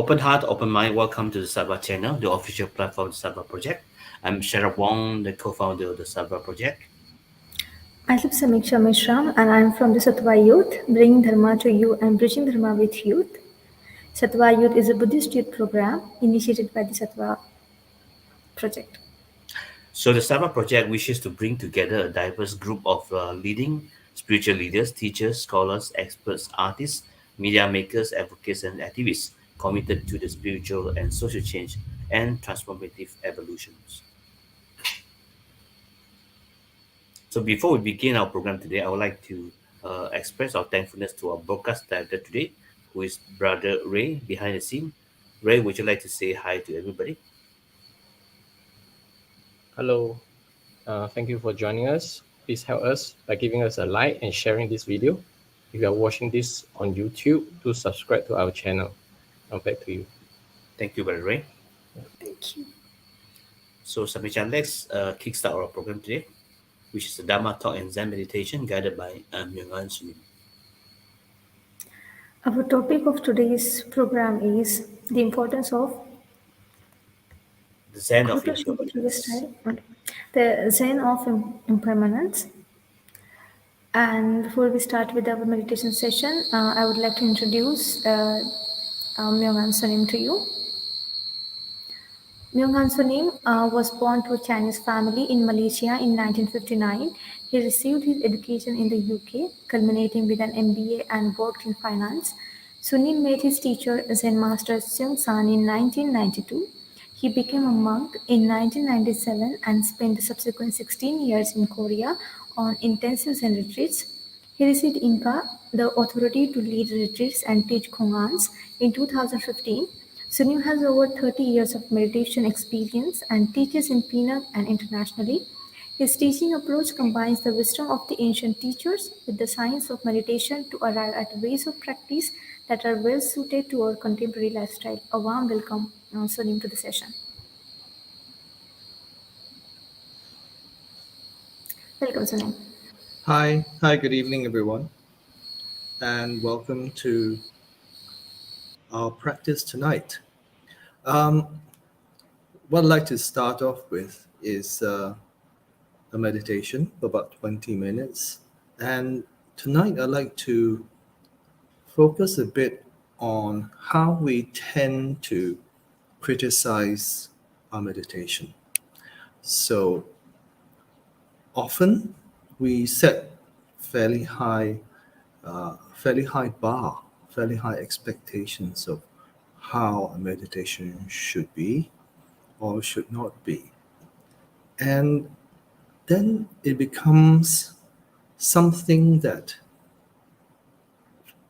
Open heart, open mind. Welcome to the Sabah channel, the official platform of the Sabah project. I'm Shara Wong, the co-founder of the Sabah project. I live Samiksha Mishra and I am from the Sattva Youth, bringing Dharma to you and bridging Dharma with youth. Sattva Youth is a Buddhist youth program initiated by the Sattva project. So the Sabah project wishes to bring together a diverse group of leading spiritual leaders, teachers, scholars, experts, artists, media makers, advocates, and activists committed to the spiritual and social change and transformative evolutions. So before we begin our program today, I would like to express our thankfulness to our broadcast director today, who is Brother Ray behind the scene. Ray, would you like to say hi to everybody? Hello, thank you for joining us. Please help us by giving us a like and sharing this video. If you are watching this on YouTube, do subscribe to our channel. Now back to you. Thank you, Brother Ray. Thank you. So, Samichan, let's kickstart our program today, which is the Dharma talk and Zen meditation guided by Myong An Sunim. Our topic of today's program is the importance of The Zen how of to show the previous Impermanence. slide. Okay. The Zen of Impermanence. And before we start with our meditation session, I would like to introduce Myong An Sunim to you. Myong An Sunim was born to a Chinese family in Malaysia in 1959. He received his education in the UK, culminating with an MBA and worked in finance. Sunim met his teacher, Zen Master Seung San, in 1992. He became a monk in 1997 and spent the subsequent 16 years in Korea on intensive Zen retreats. He received Inca, the authority to lead retreats and teach Khongans, in 2015. Sunim has over 30 years of meditation experience and teaches in Penang and internationally. His teaching approach combines the wisdom of the ancient teachers with the science of meditation to arrive at ways of practice that are well suited to our contemporary lifestyle. A warm welcome, Sunim, to the session. Welcome, Sunim. Hi, good evening, everyone, and welcome to our practice tonight. What I'd like to start off with is a meditation for about 20 minutes. And tonight I'd like to focus a bit on how we tend to criticize our meditation. So often we set fairly high bar, fairly high expectations of how a meditation should be or should not be. And then it becomes something that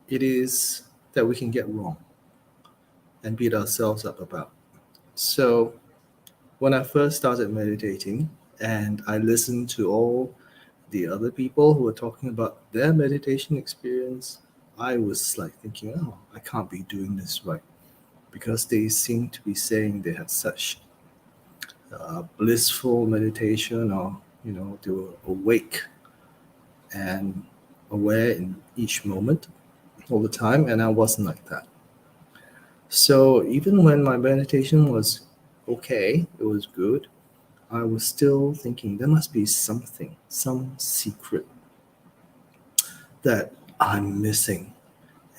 we can get wrong and beat ourselves up about. So when I first started meditating and I listened to all the other people who were talking about their meditation experience, I was like thinking, oh, I can't be doing this right, because they seem to be saying they had such blissful meditation, or they were awake and aware in each moment all the time, and I wasn't like that. So even when my meditation was okay, it was good, I was still thinking there must be something, some secret that I'm missing,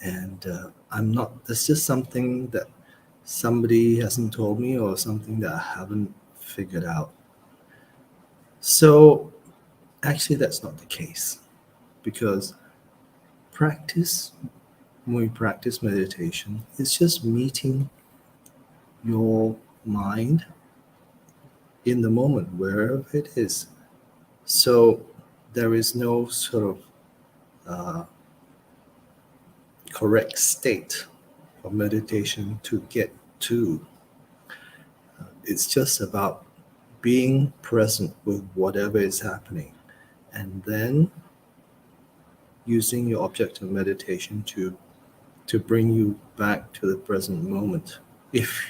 and I'm not. There's just something that somebody hasn't told me, or something that I haven't figured out. So actually, that's not the case, because when we practice meditation, it's just meeting your mind in the moment, wherever it is. So there is no sort of correct state of meditation to get to. It's just about being present with whatever is happening, and then using your object of meditation to bring you back to the present moment if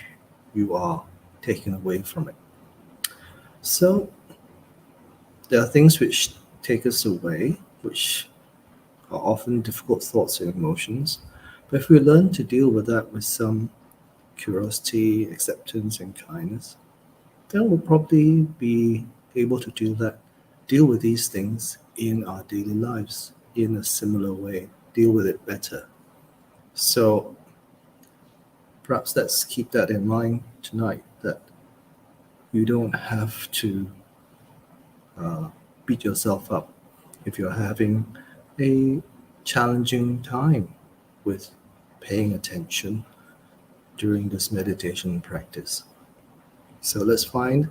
you are taken away from it. So there are things which take us away, which are often difficult thoughts and emotions. But if we learn to deal with that with some curiosity, acceptance, and kindness, then we'll probably be able to deal with these things in our daily lives in a similar way, deal with it better. So perhaps let's keep that in mind tonight, that you don't have to beat yourself up if you're having a challenging time with paying attention during this meditation practice. So let's find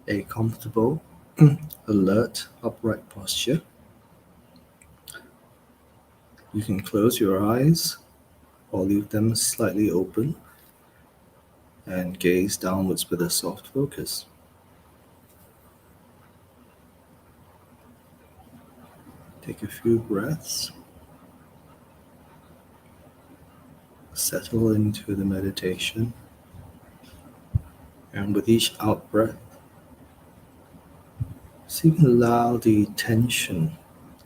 a comfortable, alert, upright posture. You can close your eyes or leave them slightly open and gaze downwards with a soft focus. Take a few breaths, settle into the meditation, and with each out breath, see if you can allow the tension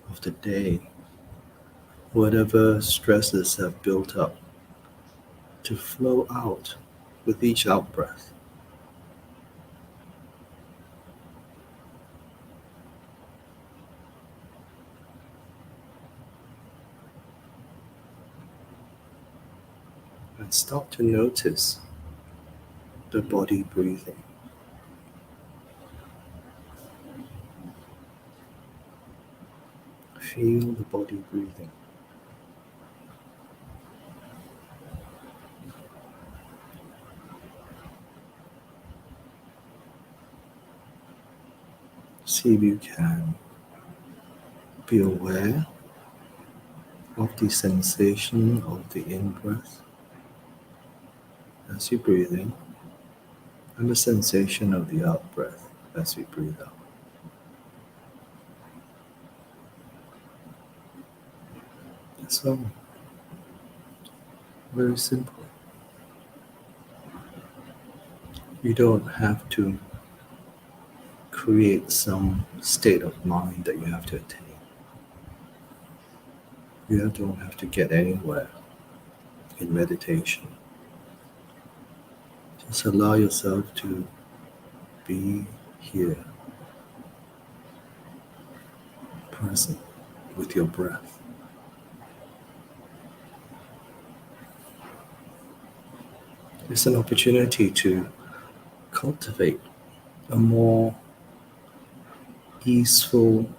of the day, whatever stresses have built up, to flow out with each out breath. And start to notice the body breathing. Feel the body breathing. See if you can be aware of the sensation of the in-breath as you breathe in, and the sensation of the out-breath as we breathe out. That's all. Very simple. You don't have to create some state of mind that you have to attain. You don't have to get anywhere in meditation. Just allow yourself to be here, present with your breath. It's an opportunity to cultivate a more easeful,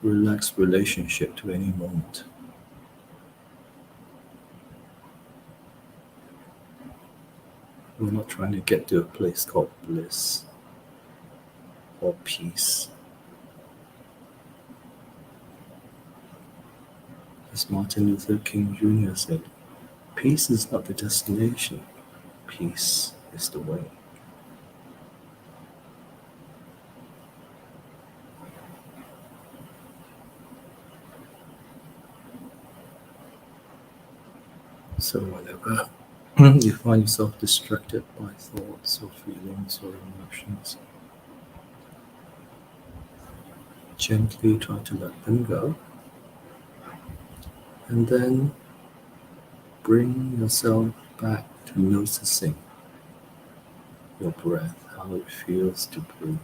relaxed relationship to any moment. We're not trying to get to a place called bliss or peace. As Martin Luther King Jr. said, peace is not the destination, peace is the way. So whenever you find yourself distracted by thoughts or feelings or emotions, gently try to let them go, and then bring yourself back to noticing your breath, how it feels to breathe.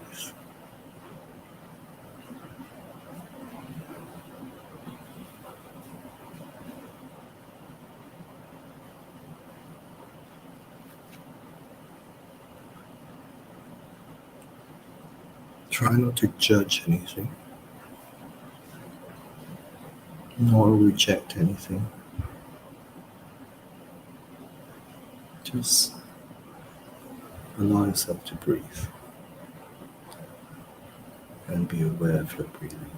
Try not to judge anything, nor reject anything. Just allow yourself to breathe and be aware of your breathing.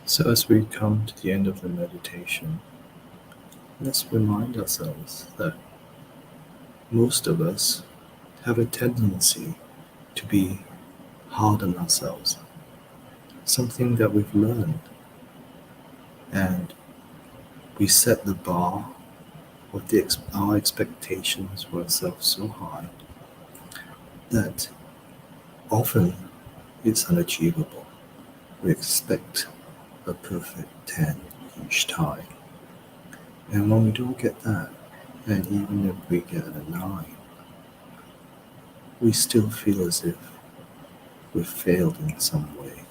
So, as we come to the end of the meditation, let's remind ourselves that most of us have a tendency to be hard on ourselves, something that we've learned, and we set the bar of our expectations for ourselves so high that often it's unachievable. We expect a perfect 10 each time. And when we don't get that, and even if we get a 9, we still feel as if we've failed in some way.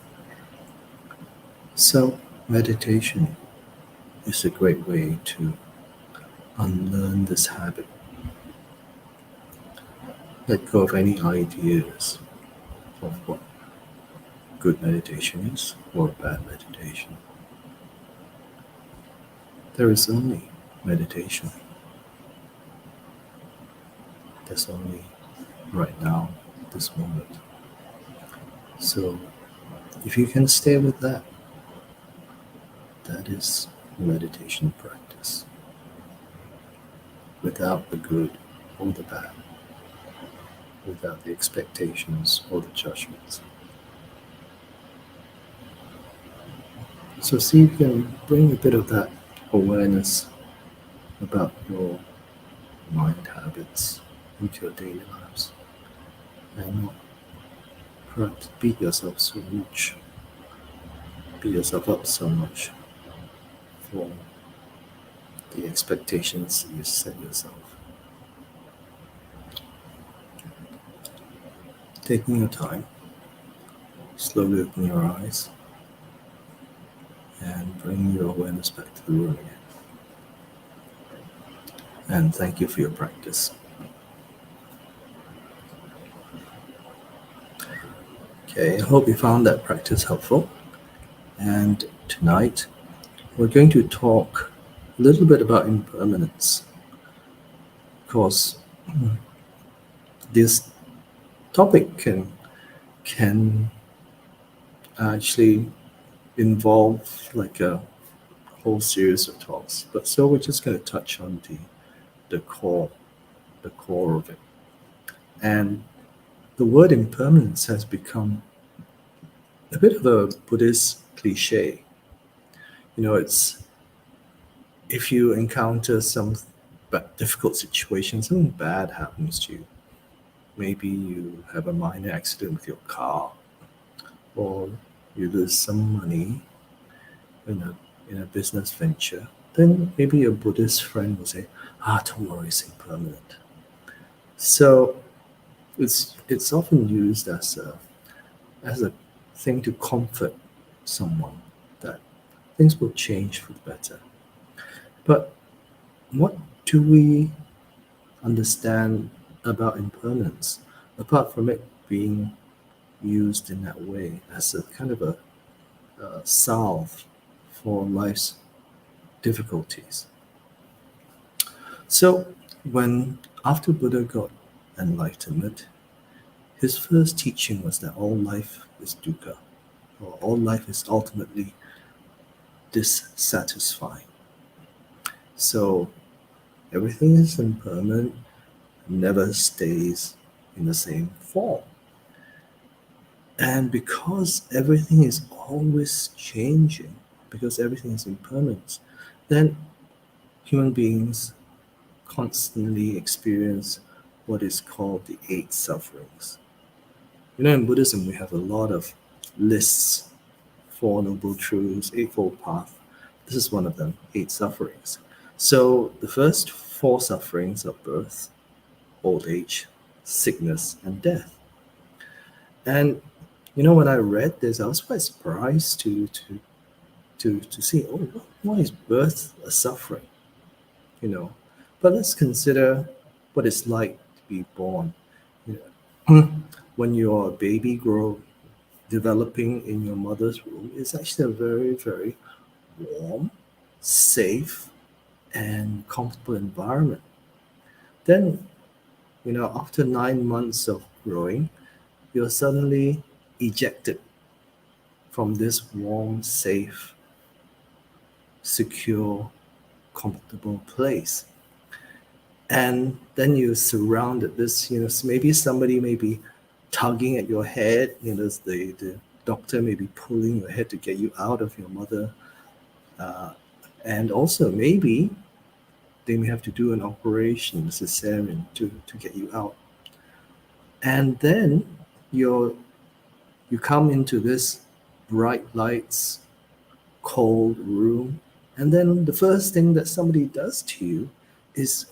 So, meditation is a great way to unlearn this habit, let go of any ideas of what good meditation is or bad meditation. There is only meditation. There's only right now, this moment. So, if you can stay with that, that is meditation practice, without the good or the bad, without the expectations or the judgments. So see if you can bring a bit of that awareness about your mind habits into your daily lives, and not perhaps beat yourself so much, beat yourself up so much for the expectations you set yourself. Taking your time, slowly open your eyes and bring your awareness back to the room again. And thank you for your practice. Okay, I hope you found that practice helpful. And tonight, we're going to talk a little bit about impermanence. Of course, this topic can actually involve like a whole series of talks, but so we're just going to touch on the core of it. And the word impermanence has become a bit of a Buddhist cliche. It's if you encounter some difficult situation, something bad happens to you. Maybe you have a minor accident with your car, or you lose some money in a business venture. Then maybe a Buddhist friend will say, don't worry, it's impermanent. So it's often used as a thing to comfort someone that things will change for the better. But what do we understand about impermanence, apart from it being used in that way as a kind of a salve for life's difficulties? So when after Buddha got enlightenment, his first teaching was that all life is dukkha, or all life is ultimately dissatisfying. So everything is impermanent, never stays in the same form. And because everything is always changing, because everything is impermanent, then human beings constantly experience what is called the eight sufferings. In Buddhism, we have a lot of lists: Four Noble Truths, Eightfold Path. This is one of them, eight sufferings. So the first four sufferings are birth, old age, sickness, and death. And when I read this, I was quite surprised to see, why is birth a suffering? But let's consider what it's like to be born. When you're a baby developing in your mother's womb, it's actually a very, very warm, safe, and comfortable environment. Then, after 9 months of growing, you're suddenly ejected from this warm, safe, secure, comfortable place. And then you're surrounded this, maybe somebody may be tugging at your head, the doctor may be pulling your head to get you out of your mother. And also maybe they may have to do an operation, a cesarean, to get you out. And then you come into this bright lights, cold room, and then the first thing that somebody does to you is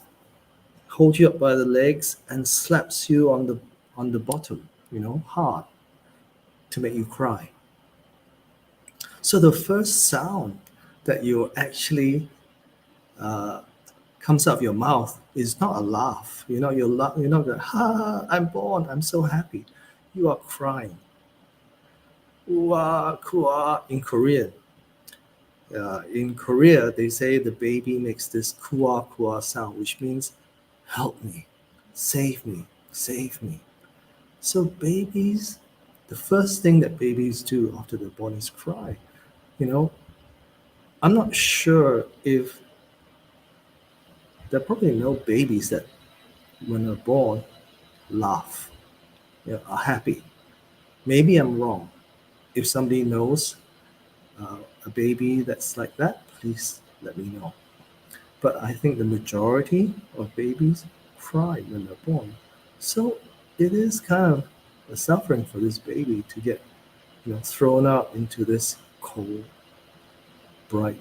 hold you up by the legs and slaps you on the bottom, hard, to make you cry. So the first sound that you actually uh, comes out of your mouth is not a laugh. You're not going, ha, I'm born, I'm so happy. You are crying. Ua, kua in Korean. In Korea, they say the baby makes this kua kua sound, which means help me, save me, save me. So babies, the first thing that babies do after they're born is cry. I'm not sure if there are probably no babies that when they're born laugh, are happy. Maybe I'm wrong. If somebody knows a baby that's like that, please let me know. But I think the majority of babies cry when they're born. So it is kind of a suffering for this baby to get thrown out into this cold, bright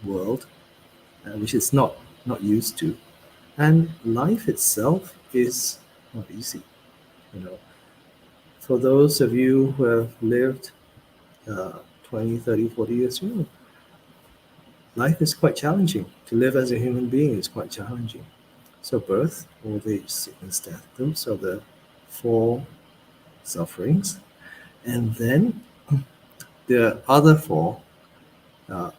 world, which it's not used to. And life itself is not easy. You know, for those of you who have lived 20, 30, 40 years, life is quite challenging. To live as a human being is quite challenging. So birth, old age, sickness, death, those are the four sufferings. And then the other four, uh,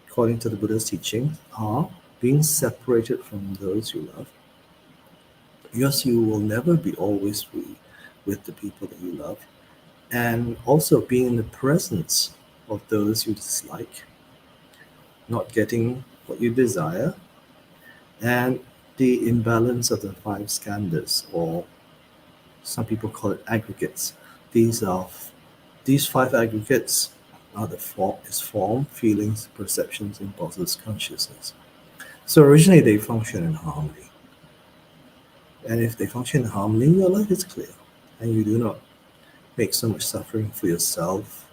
according to the Buddha's teaching, are being separated from those you love. Because you will never be always with the people that you love. And also being in the presence of those you dislike, not getting what you desire, and the imbalance of the five skandhas, or some people call it aggregates. These five aggregates are form, feelings, perceptions, impulses, consciousness. So originally they function in harmony. And if they function in harmony, your life is clear. And you do not make so much suffering for yourself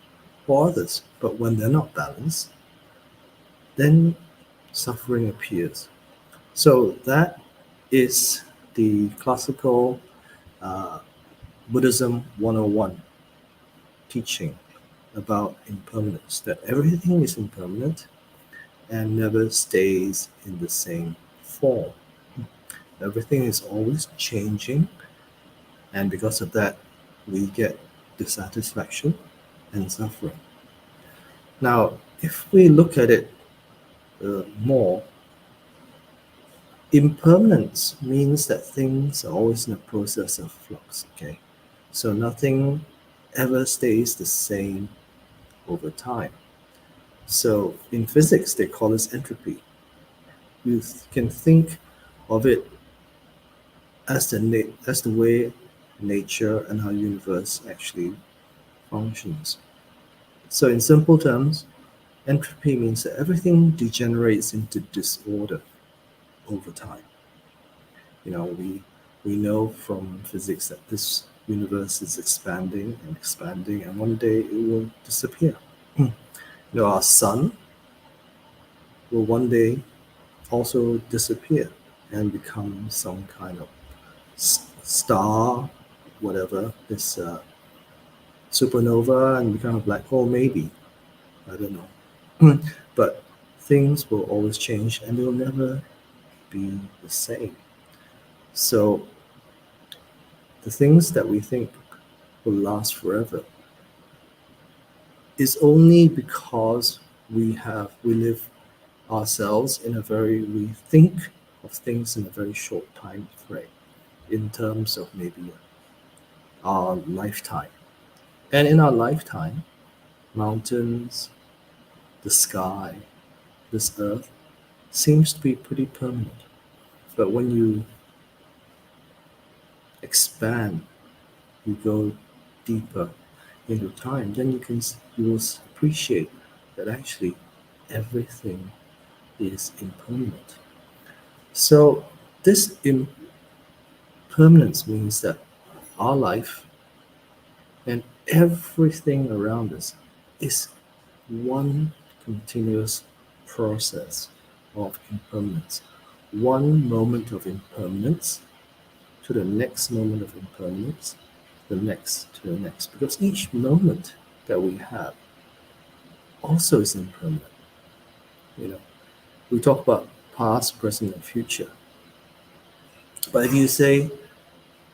or others. But when they're not balanced, then suffering appears. So that is the classical Buddhism 101 teaching about impermanence, that everything is impermanent and never stays in the same form. Everything is always changing, and because of that, we get dissatisfaction and suffering. Now, if we look at it more, impermanence means that things are always in a process of flux, okay? So nothing ever stays the same over time. So in physics, they call this entropy. You can think of it as the way nature and our universe actually functions. So in simple terms, entropy means that everything degenerates into disorder over time. We know from physics that this universe is expanding and expanding, and one day it will disappear. Our sun will one day also disappear and become some kind of star, whatever, this supernova, and become a black hole, maybe. I don't know. But things will always change and they'll never be the same. So the things that we think will last forever is only because we live ourselves we think of things in a very short time frame, in terms of maybe our lifetime. And in our lifetime, mountains, the sky, this earth, seems to be pretty permanent. But when you expand, you go deeper into time, then you will appreciate that actually everything is impermanent. So this impermanence means that our life and everything around us is one continuous process of impermanence. One moment of impermanence to the next moment of impermanence, the next to the next. Because each moment that we have also is impermanent. You know, we talk about past, present, and future. But if you say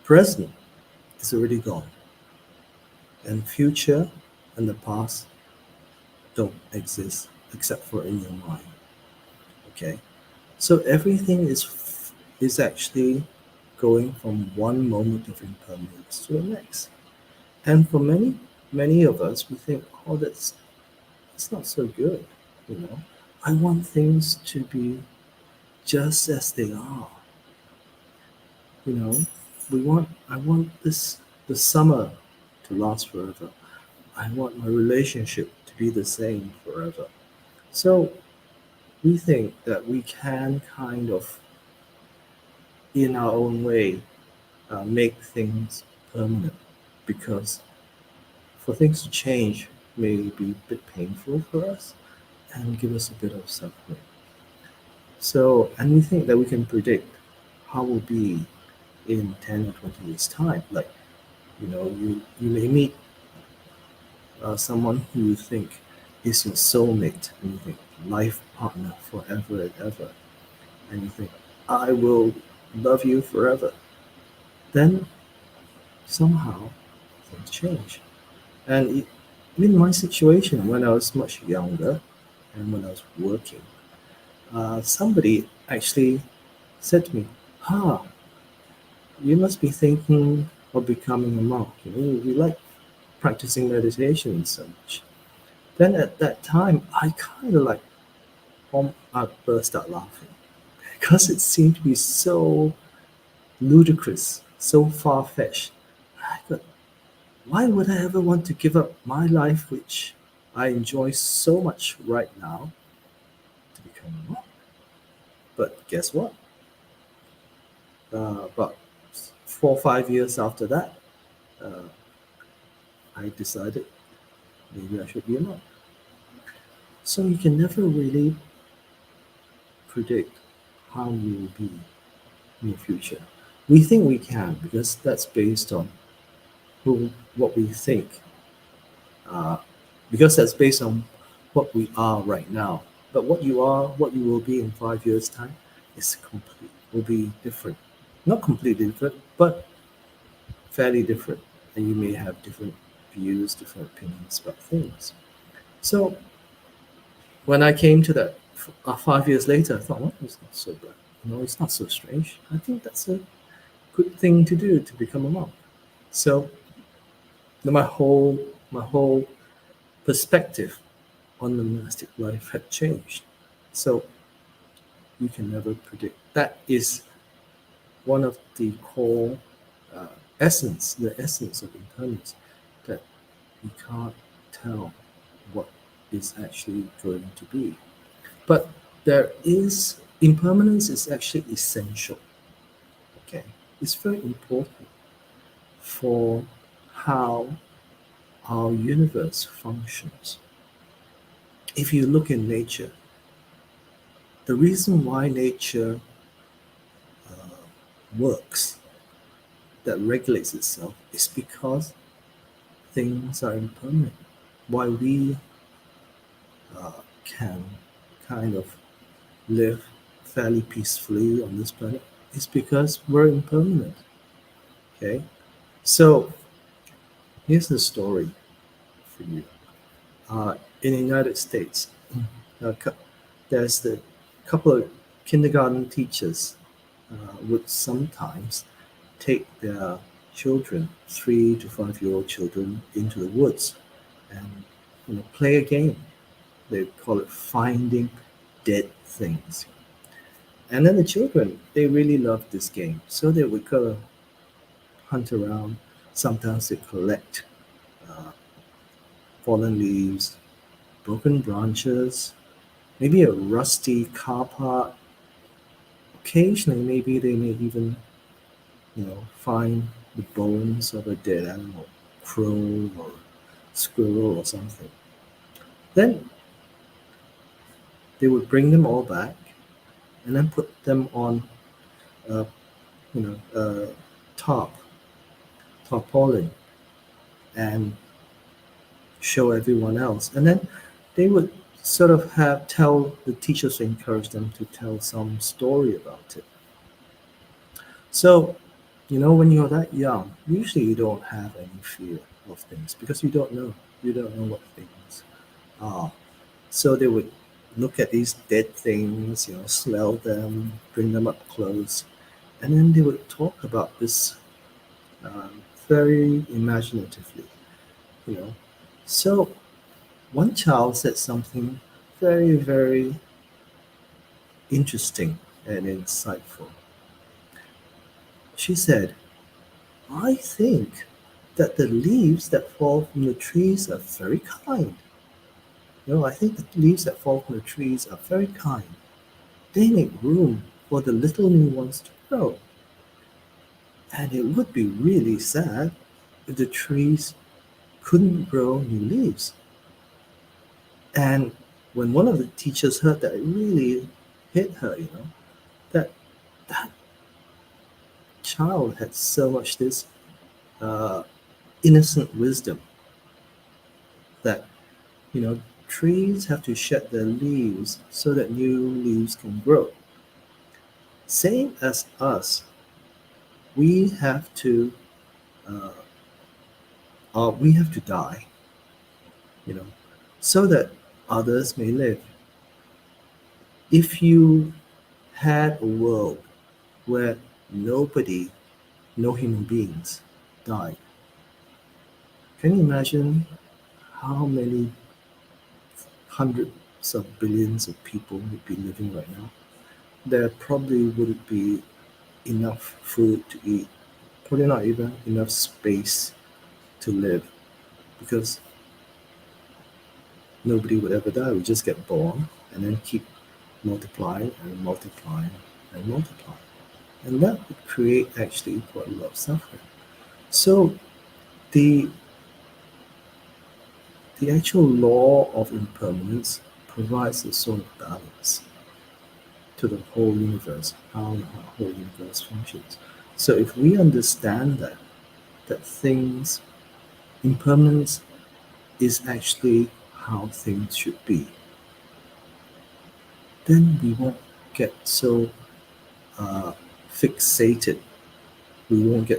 present is already gone, and future and the past don't exist except for in your mind. Okay, so everything is actually going from one moment of impermanence to the next. And for many of us, we think, oh, that's not so good. You know, I want things to be just as they are. You know, I want the summer to last forever. I want my relationship to be the same forever. So we think that we can kind of, in our own way, make things permanent because for things to change may be a bit painful for us and give us a bit of suffering. So, and we think that we can predict how we'll be in 10 or 20 years' time. Like, you may meet someone who you think is your soulmate, and you think life partner forever and ever, and you think I will love you forever. Then somehow things change. And in my situation, when I was much younger and when I was working, somebody actually said to me, "Ah, you must be thinking of becoming a monk. You like practicing meditation and such." Then at that time, I kind of like I burst out laughing because it seemed to be so ludicrous, so far fetched. I thought, why would I ever want to give up my life, which I enjoy so much right now, to become a monk? But guess what? About 4 or 5 years after that, uh, I decided maybe I should be a monk. So you can never really predict how you will be in the future. We think we can because that's based on what we think, uh, because that's based on what we are right now. But what you are, what you will be in 5 years' time, will be different. Not completely different, but fairly different. And you may have different views, different opinions about things. So when I came to that 5 years later, I thought, well, it's not so bad. It's not so strange. I think that's a good thing to do to become a monk. So my whole perspective on the monastic life had changed. So you can never predict. That is one of the core the essence of impermanence, that you can't tell what is actually going to be. But impermanence is actually essential. Okay, it's very important for how our universe functions. If you look in nature, the reason why nature works, that regulates itself, is because things are impermanent. Why we can kind of live fairly peacefully on this planet is because we're impermanent. Okay, so here's the story for you. In the United States, uh, cou- there's the couple of kindergarten teachers would sometimes take their children, 3 to 5-year-old children, into the woods and play a game. They call it finding dead things. And then the children, they really love this game. So they would go hunt around. Sometimes they collect uh, fallen leaves, broken branches, maybe a rusty car part. Occasionally, maybe they may even, find the bones of a dead animal, crow or squirrel or something. Then they would bring them all back and then put them on a, a top, tarpaulin, and show everyone else. And then they would sort of have tell the teachers to encourage them to tell some story about it. So, when you're that young, usually you don't have any fear of things because you don't know. You don't know what things are. So they would look at these dead things, smell them, bring them up close, and then they would talk about this very imaginatively, you know. So one child said something very, very interesting and insightful. She said, I think that the leaves that fall from the trees are very kind. I think the leaves that fall from the trees are very kind. They make room for the little new ones to grow. And it would be really sad if the trees couldn't grow new leaves. And when one of the teachers heard that, it really hit her, that that child had so much this uh, innocent wisdom that, trees have to shed their leaves so that new leaves can grow. Same as us, we have to uh, we have to die, you know, so that others may live. If you had a world where nobody, no human beings died, can you imagine how many hundreds of billions of people would be living right now? There probably wouldn't be enough food to eat, probably not even enough space to live, because nobody would ever die. We just get born and then keep multiplying and multiplying and multiplying. And that would create actually quite a lot of suffering. So the the actual law of impermanence provides a sort of balance to the whole universe, how the whole universe functions. So if we understand that things impermanence is actually how things should be, then we won't get so uh, fixated. We won't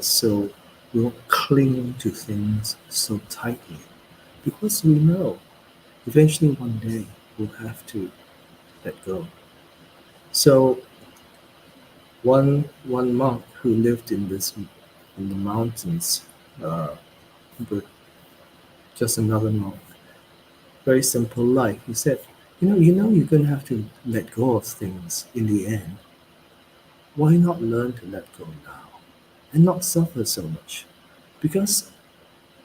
cling to things so tightly because we know eventually one day we'll have to let go. So one monk who lived in the mountains uh, with just another monk, very simple life. He said, you're gonna have to let go of things in the end. Why not learn to let go now and not suffer so much? Because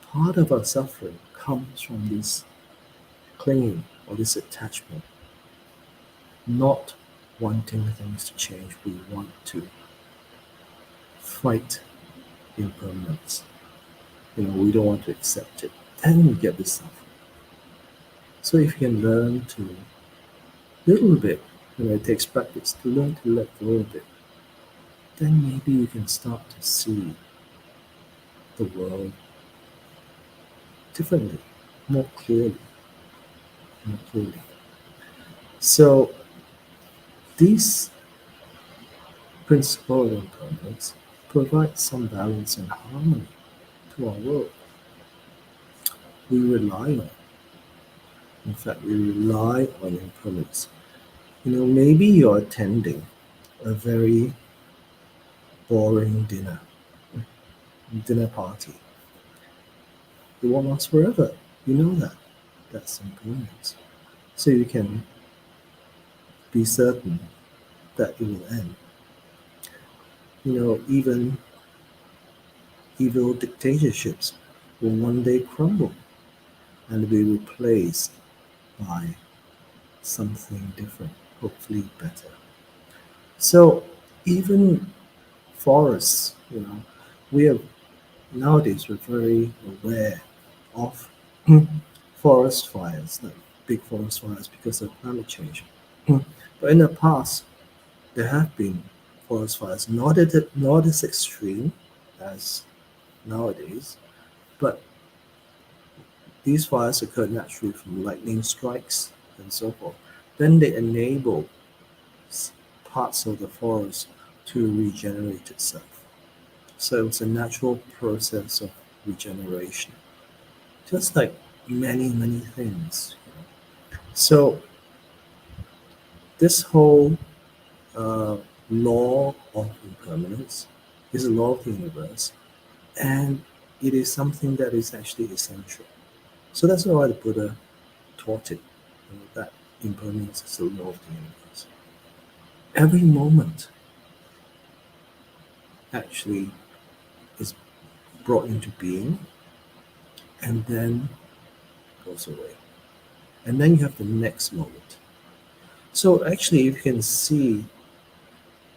part of our suffering comes from this clinging or this attachment, not wanting things to change. We want to fight impermanence. We don't want to accept it. Then we get this suffering. So if you can learn to little bit, it takes practice to learn to let go of it, then maybe you can start to see the world differently, more clearly, more clearly. So these principle of impermanence provide some balance and harmony to our world. We rely on it. In fact, we rely on impermanence. Maybe you're attending a very boring dinner party. It won't last forever. You know that. That's impermanence. so you can be certain that it will end. Even evil dictatorships will one day crumble and be replaced by something different, hopefully better. So even forests, we are nowadays we're very aware of forest fires, like big forest fires because of climate change. But in the past, there have been forest fires, not as extreme as nowadays, but these fires occurred naturally from lightning strikes and so forth. Then they enable parts of the forest to regenerate itself. So it's a natural process of regeneration, just like many, many things. So this whole uh, law of impermanence is a law of the universe, and it is something that is actually essential. So that's why the Buddha taught it, that impermanence is the law of the universe. Every moment actually is brought into being and then goes away. And then you have the next moment. So actually, you can see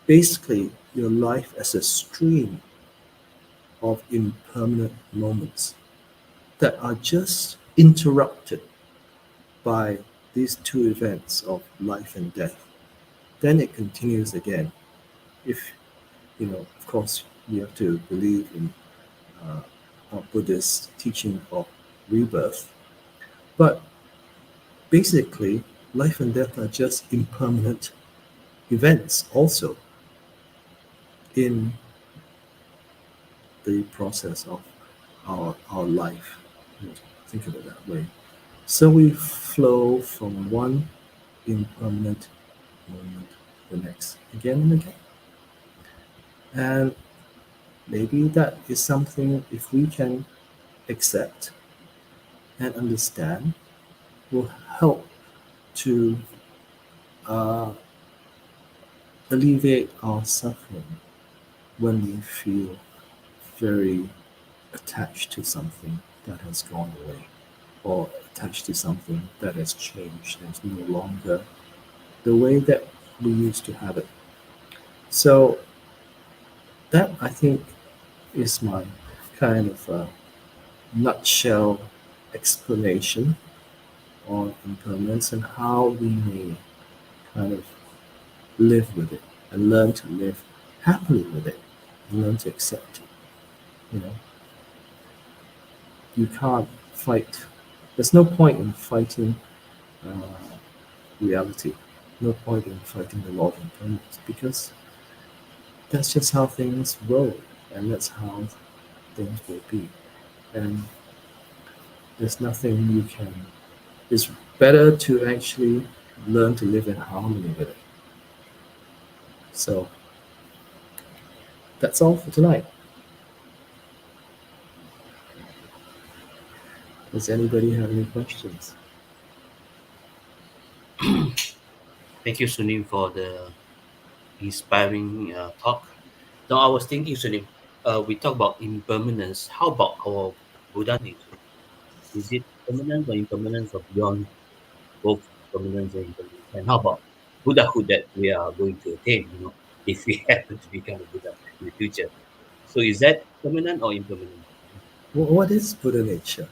basically your life as a stream of impermanent moments that are just interrupted by these two events of life and death. Then it continues again. If, of course, you have to believe in our Buddhist teaching of rebirth. But basically, life and death are just impermanent events also in the process of our life. Think of it that way. So we flow from one impermanent moment to the next, again and again. And maybe that is something, if we can accept and understand, will help to uh, alleviate our suffering when we feel very attached to something that has gone away, or attached to something that has changed and is no longer the way that we used to have it. So that, I think, is my kind of nutshell explanation on impermanence and how we may kind of live with it and learn to live happily with it and learn to accept it. You know, you can't fight. There's no point in fighting uh, reality. No point in fighting the law of impermanence because that's just how things roll and that's how things will be. And there's nothing you can. It's better to actually learn to live in harmony with it. So that's all for tonight. Does anybody have any questions? Thank you, Sunim, for the inspiring talk. Now, I was thinking, Sunim, we talk about impermanence. How about our Buddha nature? Is it permanence or impermanence or beyond both permanence and impermanence? And how about Buddhahood that we are going to attain, if we happen to become a Buddha in the future? So is that permanent or impermanent? What is Buddha nature?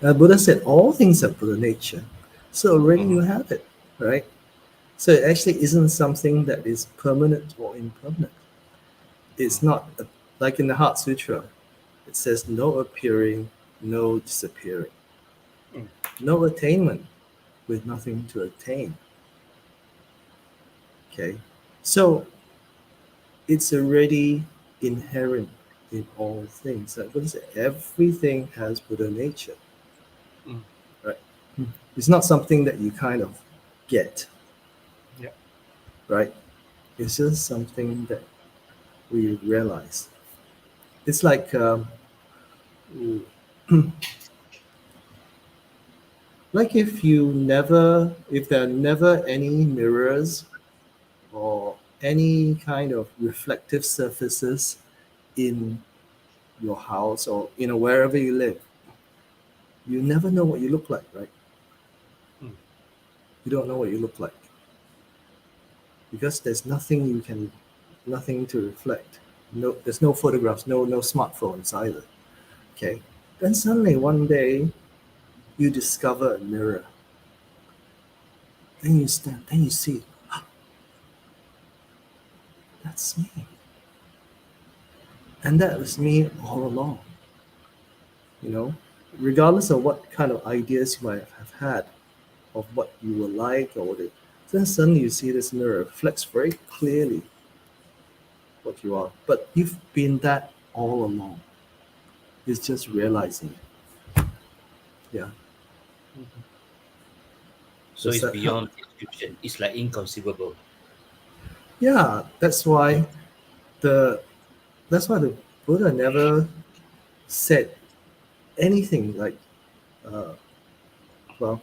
Buddha said all things are Buddha nature. So already you Mhm. have it, right? So it actually isn't something that is permanent or impermanent. It's Mhm. not like in the Heart Sutra. It says no appearing, no disappearing, Mm. no attainment with nothing to attain. Okay, so it's already inherent in all things. Like what is it? Everything has Buddha nature, Mm. right? It's not something that you kind of get, Yeah. right? It's just something that we realize. It's like Like if there are never any mirrors or any kind of reflective surfaces in your house or wherever you live, you never know what you look like, right? Mm. You don't know what you look like because there's nothing to reflect. No, there's no photographs, no smartphones either. Okay, then suddenly one day you discover a mirror. Then you stand, then you see, that's me, and that was me all along. You know, regardless of what kind of ideas you might have had of what you were like or what it, then suddenly you see this mirror reflects very clearly what you are. But you've been that all along. It's just realizing it. Yeah. Mhm. So Does it's that help? beyond description. It's like inconceivable. Yeah. The that's why the Buddha never said anything like, uh, well,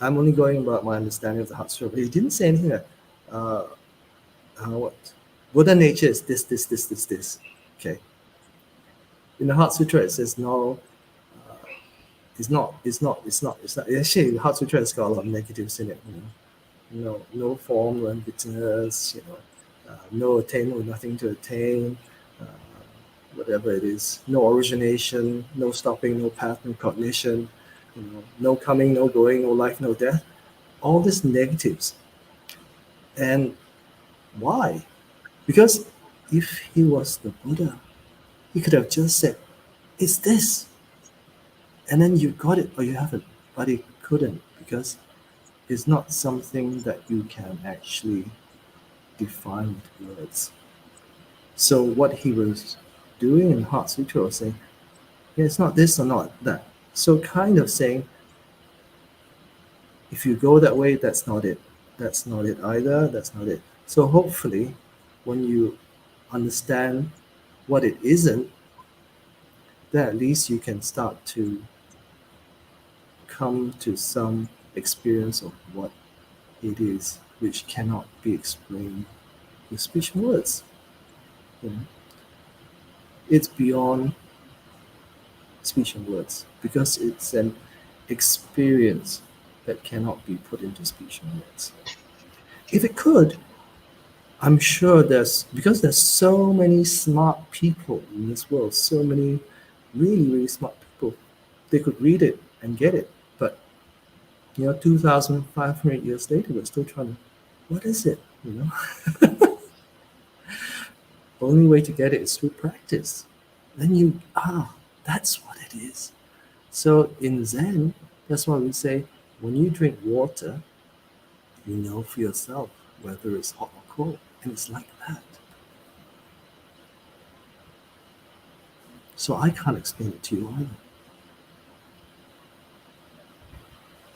I'm only going about my understanding of the Heart Sutra. But he didn't say anything like, uh, what Buddha nature is this. Okay. In the Heart Sutra, it says no. Uh, it's not. Actually, the Heart Sutra has got a lot of negatives in it. No form, no emptiness. No attainment, nothing to attain. Uh, Whatever it is, no origination, no stopping, no path, no cognition. No coming, no going, no life, no death. All these negatives. And why? Because if he was the Buddha, he could have just said, "It's this," and then you got it or you haven't. But he couldn't because it's not something that you can actually define with words. So what he was doing in Heart Sutra was saying, yeah, it's not this or not that. So kind of saying, if you go that way, that's not it. That's not it either. That's not it. So hopefully, when you understand what it isn't, then at least you can start to come to some experience of what it is, which cannot be explained with speech and words. You know, it's beyond speech and words because it's an experience that cannot be put into speech and words. If it could, I'm sure because there's so many smart people in this world, so many really smart people, they could read it and get it. But 2,500 years later, we're still trying to, what is it? Only way to get it is through practice. Then that's what it is. So in Zen, that's why we say when you drink water, you know for yourself whether it's hot or cold. And it's like that. So I can't explain it to you either.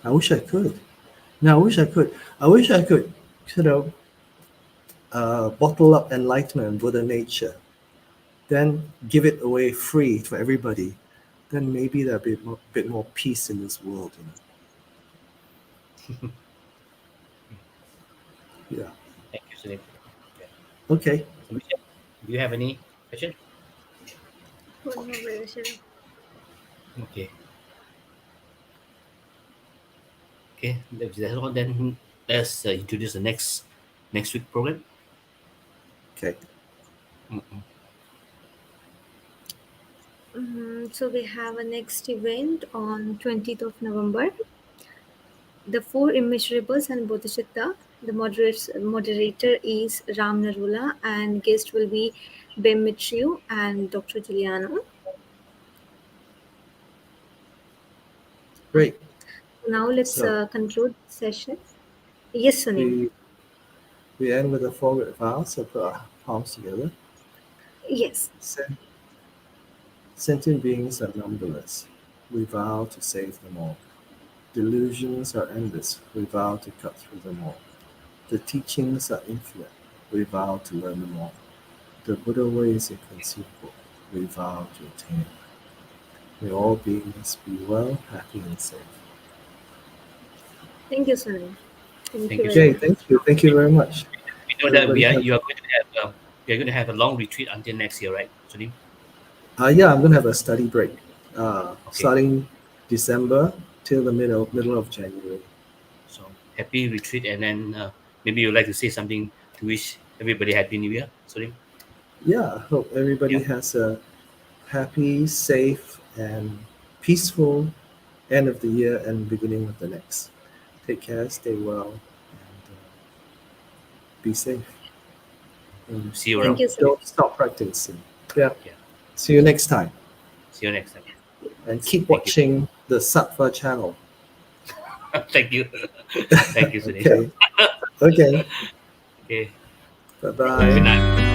I wish I could. Now I wish I could. I wish I could, bottle up enlightenment and Buddha nature, then give it away free for everybody. Then maybe there'll be a bit more peace in this world. Yeah. Thank you, Sunim. Yeah. Okay. So, Michelle, do you have any question? Oh, no, very sure. Okay. Okay. If that's all, then let's introduce the next week program. Okay. Mm-mm. So we have a next event on 20th of November. The Four Immeasurables and Bodhisattva. The moderator is Ram Narula and guest will be Bem Mitriu and Dr. Giuliano. Great. Now let's So conclude the session. Yes, Sunil. we we end with a forward vow. So put our palms together. Yes. Sen- Sentient beings are numberless. We vow to save them all. Delusions are endless. We vow to cut through them all. The teachings are infinite. We vow to learn them all. The Buddha way is inconceivable. We vow to attain it. May all beings be well, happy, and safe. Thank you, Sunil. Thank Thank you you very so Okay, much. much. thank you. Thank you very much. We know that Everybody have, you are going to have you're going to have a long retreat until next year, right, Sunim? yeah, I'm going to have a study break Okay. starting December till the middle of January. So happy retreat, and then maybe you'd like to say something to wish everybody happy New Year, Sunim. Yeah, I hope everybody Yeah. has a happy, safe, and peaceful end of the year and beginning of the next. Take care, stay well, and be safe. See you Thank around. you, And Sunil. don't stop practicing. Yeah. Yeah. See you next time. See you next time. And keep Thank you. watching the Sattva channel. Thank you. Thank you, Sunim. Okay. Okay. Okay. Bye Good bye. night.